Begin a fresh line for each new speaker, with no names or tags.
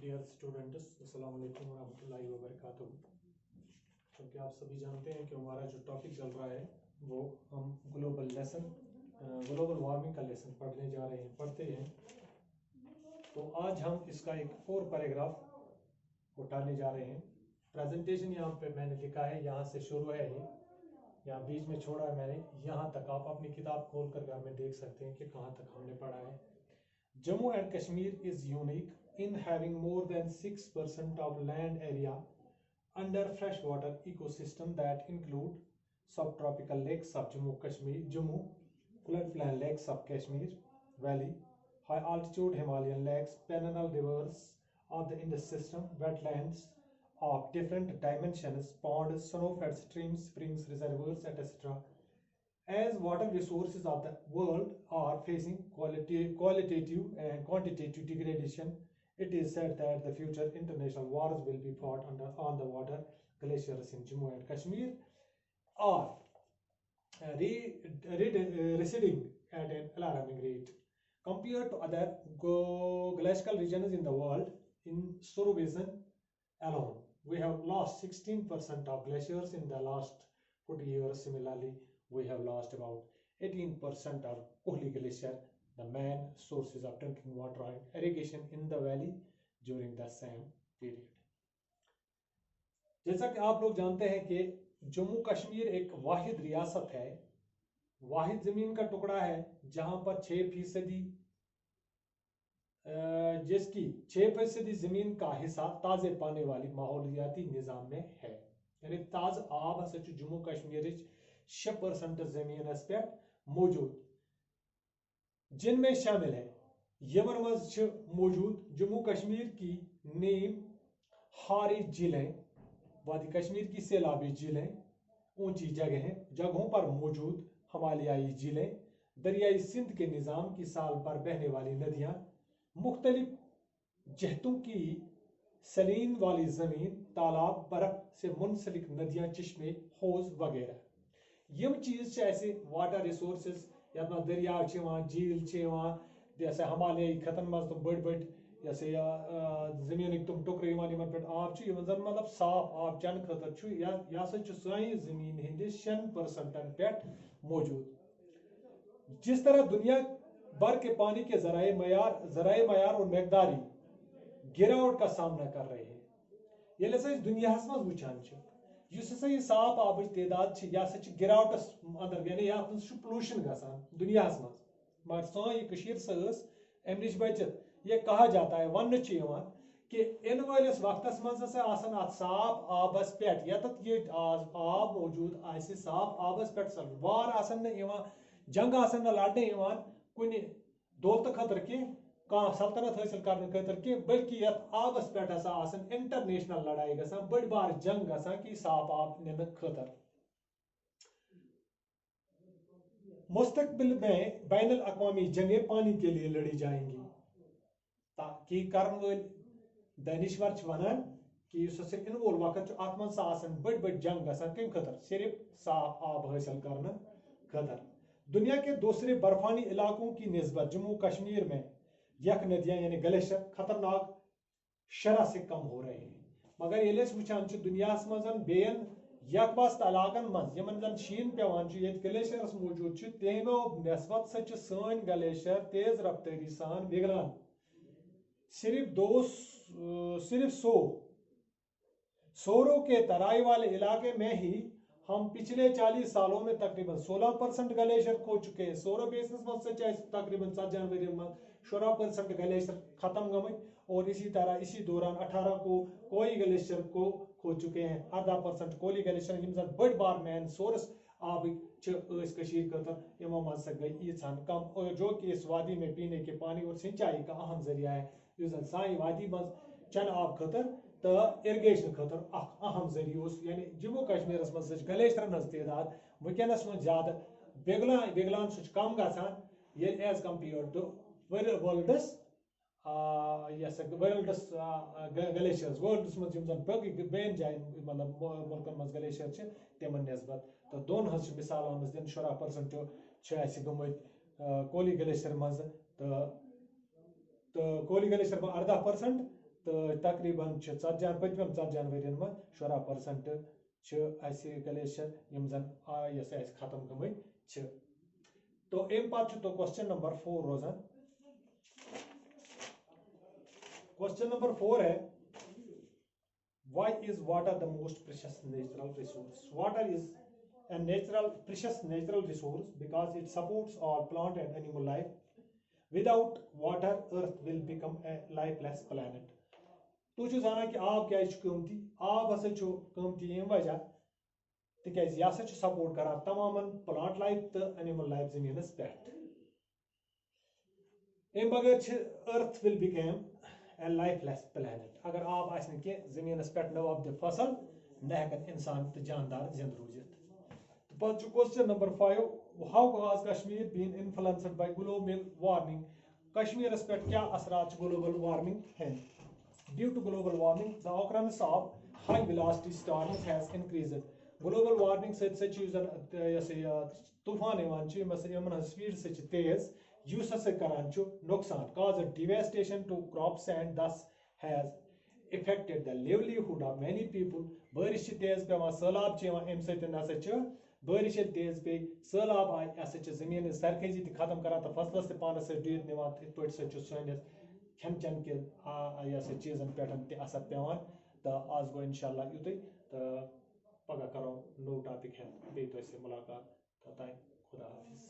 Dear students, अस्सलाम वालेकुम वरहमतुल्लाहि वबरकातुहू। क्योंकि आप सभी जानते हैं कि हमारा जो टॉपिक चल रहा है वो हम ग्लोबल वार्मिंग का लेसन पढ़ते हैं। तो आज हम इसका एक और पैराग्राफ उठाने जा रहे हैं। प्रेजेंटेशन यहाँ पे मैंने लिखा है, यहाँ से शुरू है ये, यहाँ बीच में छोड़ा है मैंने, यहाँ तक आप अपनी किताब खोल कर घर में देख सकते हैं कि कहाँ तक हमने पढ़ा है। Jammu and Kashmir is unique in having more than 6% of land area under freshwater ecosystem that include subtropical lakes of Jammu, floodplain lakes of Kashmir Valley, high altitude Himalayan lakes, perennial rivers of the Indus system, wetlands of different dimensions, ponds, snow-fed streams, springs, reservoirs, etc. As water resources of the world are facing qualitative and quantitative degradation, it is said that the future international wars will be fought on the water. Glaciers in Jammu and Kashmir are receding at an alarming rate. Compared to other glacial regions in the world, in Suru Basin alone, we have lost 16% of glaciers in the last 40 years. Similarly, we have lost about 18% of Kohli Glacier, the main sources of drinking water and irrigation in the valley during the same period. जैसा कि आप लोग जानते हैं कि जम्मू कश्मीर एक वाहिद रियासत है, वाहिद जमीन का टुकड़ा है जहां पर 6% जिसकी 6% जमीन का हिस्सा ताजे पाने वाली माहौलियाती निजाम में है। यानी ताज आब हसा जम्मू कश्मीर 6% जमीनस पे मौजूद, जिनमें शामिल है यमन मज मौजूद जम्मू कश्मीर की नीम हारी झीलें, वादी कश्मीर की सैलाबी झीलें, ऊंची जगहों पर मौजूद हिमालयाई झीलें, दरियाई सिंध के निजाम की साल भर बहने वाली नदियां, मुख्तलिफ जहतों की सलीन वाली जमीन, तालाब, बर्फ से मुंसलिक नदियां, चश्मे, हौज वगैरह। यम चीज ऐसे वाटर रिसोर्सेस यथ दरिया झील जैसे हिमालयी खतन मज तुम बड़ बड़ जैसे जमीन तुम टुकर पे आब जन मतलब साफ आब चन खतर यह सानी जमीन हंदिस 6% पे मौजूद। जिस तरह दुनिया भर के पानी के जराए मयार और मकदारी गिरावट का सामना कर रहे हैं, ये दुनिया मज वुचान यह साफ आब तादाद यह गिरावटस अंदर, यानी यह पोल्यूशन गसान दुनिया मज, मगर सान यह सस अम नश बचित यह कहा जाता है वन कि इन वालिस वक्तस मज साफ आबस पे ये आब मौजूद आसे साफ आबस पे वार जंग लड़ने कुन दौलत खतर की सल्तनत हासिल करने खतर की, बल्कि यथ आबस पे इंटरनेशनल लड़ाई गसान, बड़ बार जंग गसान कि साफ आब निन खतर। मुस्तकबिल में बैनुल अक़वामी जंगें पानी के लिए लड़ी जाएंगी, ताकि करन वल दानिश्वर वनान कि इनवोल वक्त अत मन बड़ बड़ जंग गसान कम खतर, सिर्फ साफ आब हासिल करने खतर। दुनिया के दूसरे बर्फानी इलाकों की निस्बत जम्मू कश्मीर में यख नदियां यानी ग्लेशियर खतरनाक शरह से कम हो रहे हैं, मगर ये वुचान दुनिया मजन बेन यकबस्त इलाकन मज यमन जन शीन पेवान ये ग्लेशियर्स मौजूद तमो नस्बत सन ग्लेशियर तेज रफ्तारी सान पिघलान। सिर्फ सोरों के तराई वाले इलाके में ही हम पिछले 40 सालों में तकरीबन 16% ग्लेशियर खो चुके हैं। सोरो बेसिस में तकरीबन 7 जनवरी में 16% ग्लेशियर खत्म गए, और इसी तरह इसी दौरान 18 को कोई ग्लेशियर को खो चुके हैं। 18% कोली ग्लेशियर यम बड़ बार मेन सोर्स आब खतर यमो मज गई ईचान कम, और जो कि इस वादी में पीने के पानी और सिंचाई का अहम जरिया है। सानी वादी मज चन आब खतर तो इरिगेशन खतर अहम जरिया, यानी जम्मू कश्मीर मज ग्लेशियरन तादाद वनस ज्यादा पिघलान सह कम गसान as compared to world's glaciers world's मज बेन जान मतलब मुल्कन मज ग्लेशियर तमन नस्बत। तो दोन मिसाल आम दिन 16% गमत कोली ग्लेशियर मज, तो कोली ग्लेशियर 18% तो तकरीबन पतम 40 वन मज 17% ग्लेशियर खत्म गमत। तो अम पे तो क्वेश्चन नंबर 4 रोजान। क्वेश्चन नंबर 4 है why is water the most precious natural resource? Water is a precious natural resource because it supports all plant and animal life. Without water, Earth will become a lifeless planet. तो जाना कि आब क्या कीमती आब हसा कीमती अम वजह तिकाज यह सपोर्ट कर तमाम प्लांट लाइफ तो एनिमल लाइफ जमीनस पे। अम बगैर earth will become a lifeless planet अगर आब आस जमीनस पे न वपद फसल न हेकन इंसान तो जानदार जिंद रूजित। तो question number 5 how has Kashmir been influenced by global warming? कश्मीरस पे क्या असरात ग्लोबल वार्मिंग हैं? Due to global warming, the occurrence of high velocity storms has increased. Global warming तूफान स्पीड से तेज यूस करान नुकसान cause devastation to crops and thus has affected the livelihood of many people. बारिश तेज पेवान सैलाब अम सत बारिश तेज पे सैलाब आय जमीन सरखेजी खत्म करान तो फसलस पानस डूत निवान इत पे सैनिस खेन चन के चीजन पे असर पेवान। तो आज गो इंशाल्लाह युत तो पगह करो नो टॉपिक है बे मुलाकात तोतान खुदा हाफिज।